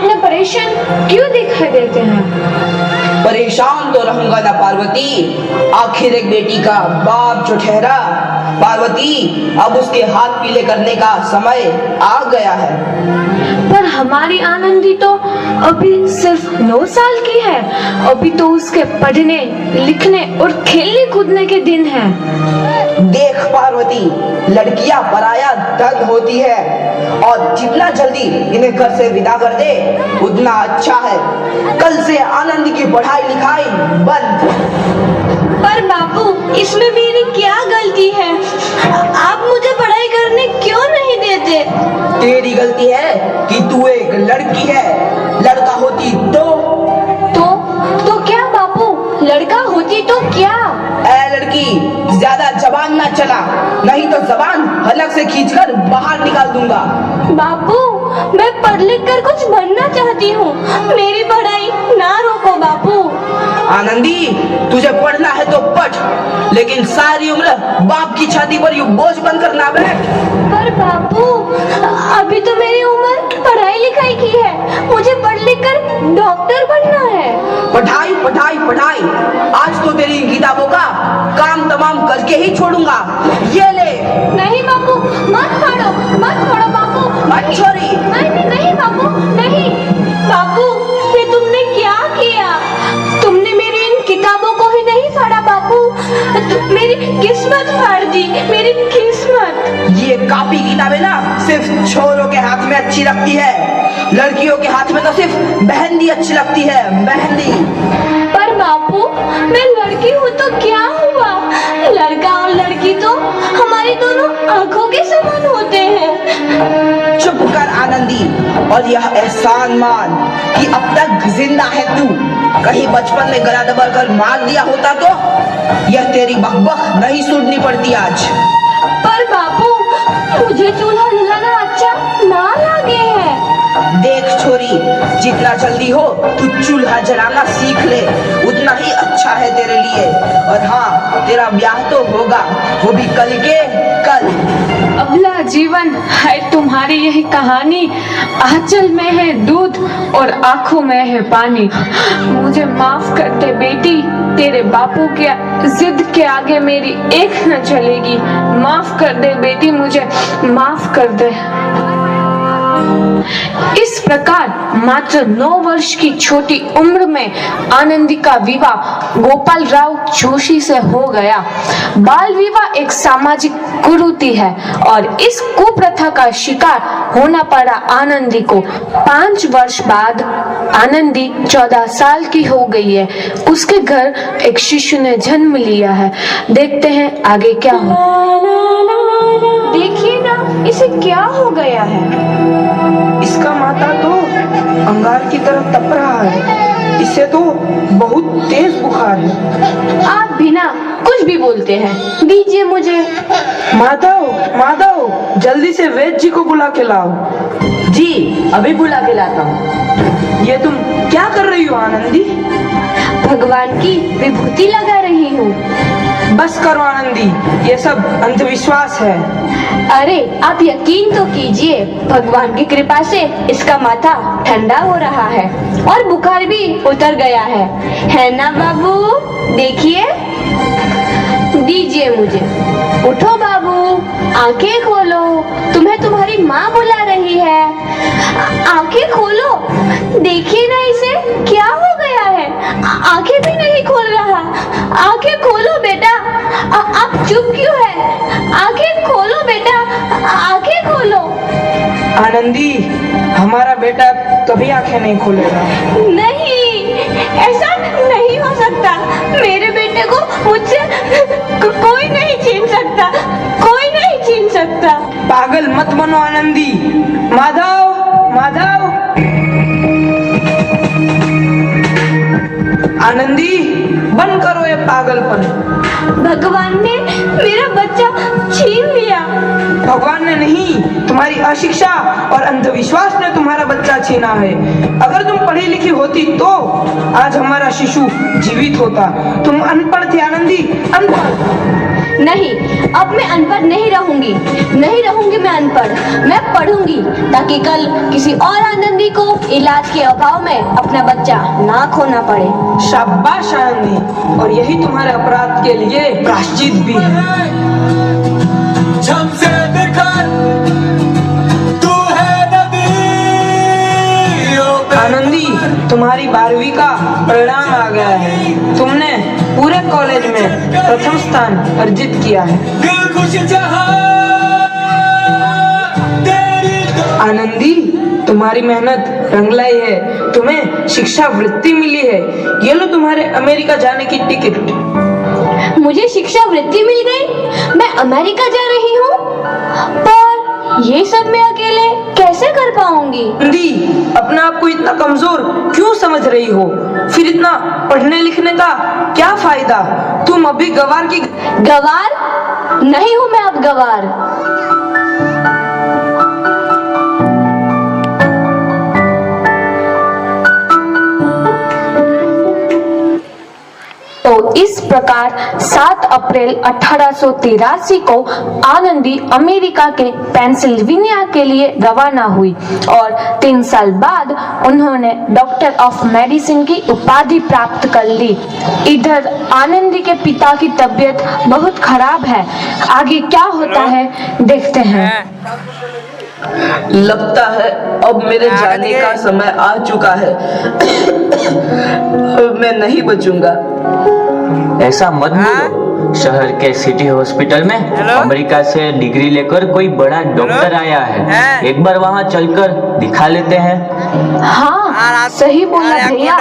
इतने परेशान क्यों दिखाई देते हैं? परेशान तो रहूंगा ना पार्वती, आखिर एक बेटी का बाप जो ठहरा। पार्वती, अब उसके हाथ पीले करने का समय आ गया है। पर हमारी आनंदी तो अभी सिर्फ 9 साल की है। अभी तो उसके पढ़ने, लिखने और खेलने कूदने के दिन हैं। देख पार्वती, लड़कियां पराया धन होती है और जितना जल्दी इन्हें घर से विदा कर दे उतना अच्छा है। कल से आनंद की पढ़ाई लिखाई बंद। पर बापू, इसमें मेरी क्या गलती है? आप मुझे पढ़ाई करने क्यों नहीं देते? तेरी गलती है कि तू एक लड़की है। लड़का होती तो क्या बापू? लड़का होती तो क्या? ऐ लड़की, ज्यादा जबान ना चला, नहीं तो जबान हलक से खींचकर बाहर निकाल दूंगा। बापू, मैं पढ़ लिख कर कुछ बनना चाहती हूँ। मेरी पढ़ाई ना रोको बापू। आनंदी, तुझे पढ़ना है तो पढ़, लेकिन सारी उम्र बाप की छाती पर यूं बोझ बनकर ना बैठ। पर बापू, अभी तो मेरी उम्र पढ़ाई लिखाई की है। मुझे पढ़ लिख कर डॉक्टर बनना है। पढ़ाई पढ़ाई पढ़ाई, आज तो तेरी इन किताबों का काम तमाम करके ही छोड़ूंगा। ये ले। नहीं बापू, मत फाड़ो बापू। मत छोड़ी। नहीं बापू, नहीं। बापू, ये तुमने क्या किया? तुमने मेरी इन किताबों को ही नहीं फाड़ा बापू, मेरी किस्मत फाड़ दी, मेरी किस्मत। ये कॉपी किताबें ना सिर्फ छोरों के हाथ में अच्छी लगती है, लड़कियों के हाथ में तो सिर्फ मेहंदी अच्छी लगती है, मेहंदी। पर बापू, मैं लड़की हूँ तो क्या हुआ? लड़का और लड़की तो हमारी दोनों आंखों के समान होते हैं। चुप कर आनंदी, और यह एहसान मान कि अब तक जिंदा है तू। कहीं बचपन में गला दबाकर मार दिया होता तो यह तेरी बकबक नहीं सुननी पड़ती आज। पर बापू, मुझे चूल्हा जलाना अच्छा ना लगे है। देख छोरी, जितना जल्दी हो तू चूल्हा जलाना सीख ले, उतना ही अच्छा है तेरे लिए। और हाँ, तेरा ब्याह तो होगा, वो भी कल के कल। अबला जीवन है तुम्हारी यही कहानी। आंचल में है दूध और आंखों में है पानी। मुझे माफ कर दे बेटी, तेरे बापू के जिद के आगे मेरी एक न चलेगी। माफ कर दे बेटी, मुझे माफ कर दे। इस प्रकार मात्र 9 वर्ष की छोटी उम्र में आनंदी का विवाह गोपाल राव जोशी से हो गया। बाल विवाह एक सामाजिक कुरीति है और इस कुप्रथा का शिकार होना पड़ा आनंदी को। 5 वर्ष बाद आनंदी 14 साल की हो गई है। उसके घर एक शिशु ने जन्म लिया है। देखते हैं आगे क्या हो। देखिए ना, इसे क्या हो गया है? इसका माथा तो अंगार की तरह तप रहा है। इसे तो बहुत तेज बुखार है। आप बिना कुछ भी बोलते हैं, दीजिए मुझे। माधव, जल्दी से वैद्य जी को बुला के लाओ। जी, अभी बुला के लाता हूँ। ये तुम क्या कर रही हो आनंदी? भगवान की विभूति लगा रही हूँ। बस करो आनंदी, ये सब अंधविश्वास है। अरे आप यकीन तो कीजिए, भगवान की कृपा से इसका माथा ठंडा हो रहा है और बुखार भी उतर गया है ना बाबू? देखिए, दीजिए मुझे। उठो बाबू, आंखें खोलो, तुम्हें तुम्हारी माँ बुला रही है। आंखें खोलो, देखिए ना इसे क्या हो गया है। आंखें भी नहीं खोल रहा। आंखें खोलो बेटा। आप चुप क्यों है? आंखें खोलो बेटा, आंखें खोलो। आनंदी, हमारा बेटा कभी आंखें नहीं खोलेगा। नहीं, ऐसा नहीं हो सकता। मेरे बेटे को मुझसे कोई नहीं छीन सकता, कोई नहीं छीन सकता। पागल मत बनो आनंदी। माधव, आनंदी, बंद करो ये पागलपन। भगवान ने मेरा बच्चा छीन लिया। भगवान ने नहीं, तुम्हारी अशिक्षा और अंधविश्वास ने तुम्हारा बच्चा छीना है। अगर तुम पढ़ी लिखी होती तो आज हमारा शिशु जीवित होता। तुम अनपढ़ थी आनंदी, अनपढ़। नहीं, अब मैं अनपढ़ नहीं रहूंगी। नहीं रहूंगी मैं अनपढ़। मैं पढ़ूंगी ताकि कल किसी और आनंदी को इलाज के अभाव में अपना बच्चा ना खोना पड़े। शाबाश आनंदी, और यही तुम्हारे अपराध के लिए प्रायश्चित भी है। आनंदी, तुम्हारी 12वीं का परिणाम आ गया है। तुमने पूरे कॉलेज में प्रथम स्थान अर्जित किया है। आनंदी, तुम्हारी मेहनत रंग लाई है। तुम्हें शिक्षा वृत्ति मिली है। ये लो तुम्हारे अमेरिका जाने की टिकट। मुझे शिक्षा वृत्ति मिल गई? मैं अमेरिका जा रही हूँ, पर ये सब मैं अकेले कैसे कर पाऊंगी? आनंदी, अपने आप को इतना कमजोर क्यों समझ रही हो? फिर इतना पढ़ने लिखने का क्या फायदा? तुम अभी गवार की गवार नहीं हूँ मैं अब गवार। तो इस प्रकार 7 अप्रैल 1883 को आनंदी अमेरिका के पेंसिल्वेनिया के लिए रवाना हुई और 3 साल बाद उन्होंने डॉक्टर ऑफ मेडिसिन की उपाधि प्राप्त कर ली। इधर आनंदी के पिता की तबीयत बहुत खराब है। आगे क्या होता है देखते हैं। लगता है अब मेरे जाने का समय आ चुका है। मैं नहीं बचूंगा। ऐसा मत बोलो। शहर के सिटी हॉस्पिटल में अमेरिका से डिग्री लेकर कोई बड़ा डॉक्टर आया है। एक बार वहाँ चलकर दिखा लेते हैं। हाँ, सही बोला भैया।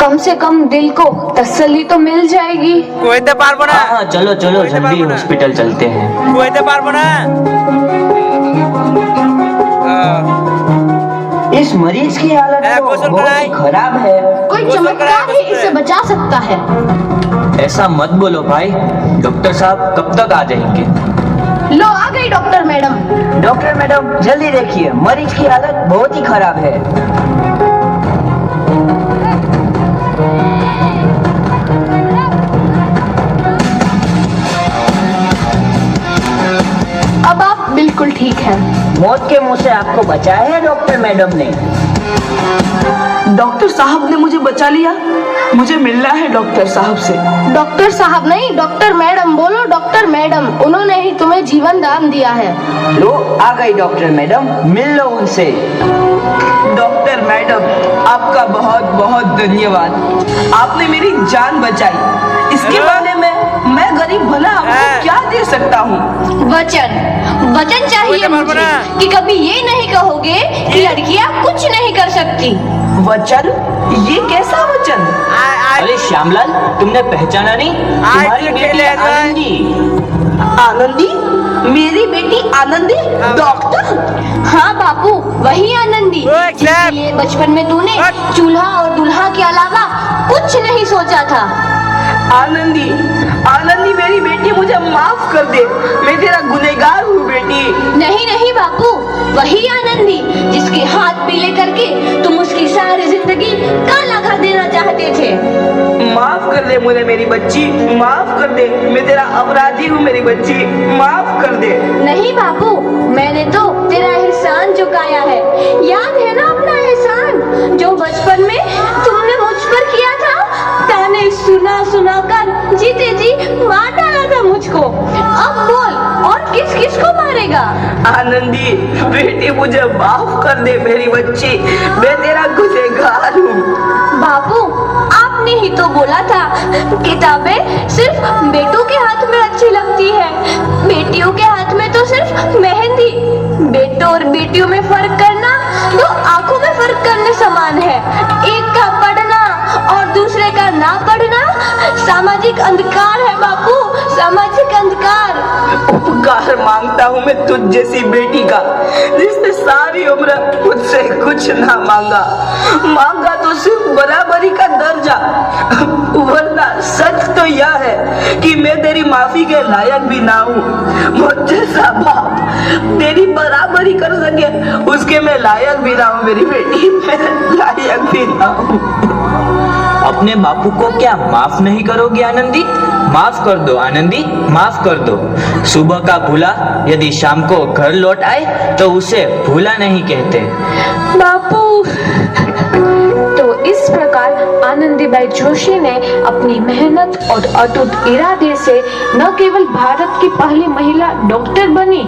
कम से कम दिल को तसल्ली तो मिल जाएगी। हाँ, चलो चलो जल्दी हॉस्पिटल चलते हैं। इस मरीज की हालत तो बहुत खराब है। कोई चमत्कार ही इसे बचा सकता है। ऐसा मत बोलो भाई। डॉक्टर साहब कब तक आ जाएंगे? लो आ गई डॉक्टर मैडम। डॉक्टर मैडम जल्दी देखिए, मरीज की हालत बहुत ही खराब है। अब आप बिल्कुल ठीक हैं। मौत के मुंह से आपको बचाया है डॉक्टर मैडम ने। डॉक्टर साहब ने मुझे बचा लिया। मुझे मिलना है डॉक्टर साहब से। डॉक्टर साहब नहीं, डॉक्टर मैडम बोलो। डॉक्टर मैडम, उन्होंने ही तुम्हें जीवन दान दिया है। लो आ गई डॉक्टर मैडम, मिल लो उनसे। डॉक्टर मैडम, आपका बहुत बहुत धन्यवाद। आपने मेरी जान बचाई। इसके बारे में मैं गरीब भला आपको क्या दे सकता हूँ? वचन, वचन चाहिए मुझे कि कभी ये नहीं कहोगे कि लड़कियाँ कुछ नहीं कर सकती। वचन? ये कैसा वचन? अरे श्यामलाल, तुमने पहचाना नहीं? तुम्हारी बेटी आनंदी। आनंदी? मेरी बेटी आनंदी? डॉक्टर? हाँ बापू, वही आनंदी जिसके लिए बचपन में तूने चूल्हा और दूल्हा के अलावा कुछ नहीं सोचा था। आनंदी, आनंदी मेरी बेटी, मुझे माफ कर दे। मैं तेरा गुनहगार हूँ बेटी। नहीं नहीं बापू, वही आनंदी जिसके हाथ पीले करके तुम उसकी सारी जिंदगी काला कर देना चाहते थे। माफ कर दे मुझे मेरी बच्ची, माफ कर दे। मैं तेरा अपराधी हूँ मेरी बच्ची, माफ कर दे। नहीं बापू, मैंने तो तेरा एहसान चुकाया है। याद है ना अपना एहसान जो बचपन में तुमने मुझ पर किया था? ताने सुना सुना कर जीते जी मार डाला था मुझको। अब बोल, और किस किस को मारेगा? आनंदी बेटी, मुझे माफ कर दे मेरी बच्ची। मैं तेरा गुनहगार हूँ। बापू, आपने ही तो बोला था किताबें सिर्फ बेटों के हाथ में अच्छी लगती है, बेटियों के हाथ में तो सिर्फ मेहंदी। बेटों और बेटियों में फर्क करना तो आंखों में फर्क करने समान है। एक का पढ़ना और दूसरे का ना पढ़ना सामाजिक अंधकार है बापू, सामाजिक अंधकार। उपकार मांगता हूँ मैं तुझ जैसी बेटी का, जिसने सारी उम्र मुझसे कुछ ना मांगा। मांगा तो सिर्फ बराबरी का दर्जा। वरना सच तो यह है कि मैं तेरी माफी के लायक भी ना हूँ। मुझ जैसा बाप तेरी बराबरी कर सके, उसके मैं लायक भी ना हूँ मेरी बेटी, मैं लायक भी ना हूँ। अपने बापू को क्या माफ नहीं करोगी आनंदी? माफ कर दो आनंदी, माफ कर दो। सुबह का भूला यदि शाम को घर लौट आए तो उसे भूला नहीं कहते। बापू। तो इस प्रकार आनंदीबाई जोशी ने अपनी मेहनत और अटूट इरादे से न केवल भारत की पहली महिला डॉक्टर बनी,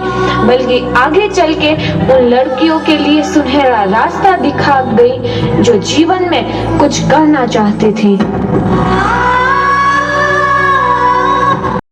बल्कि आगे चल के उन लड़कियों के लिए सुनहरा रास्ता दिखा गई जो जीवन में कुछ करना चाहती थी।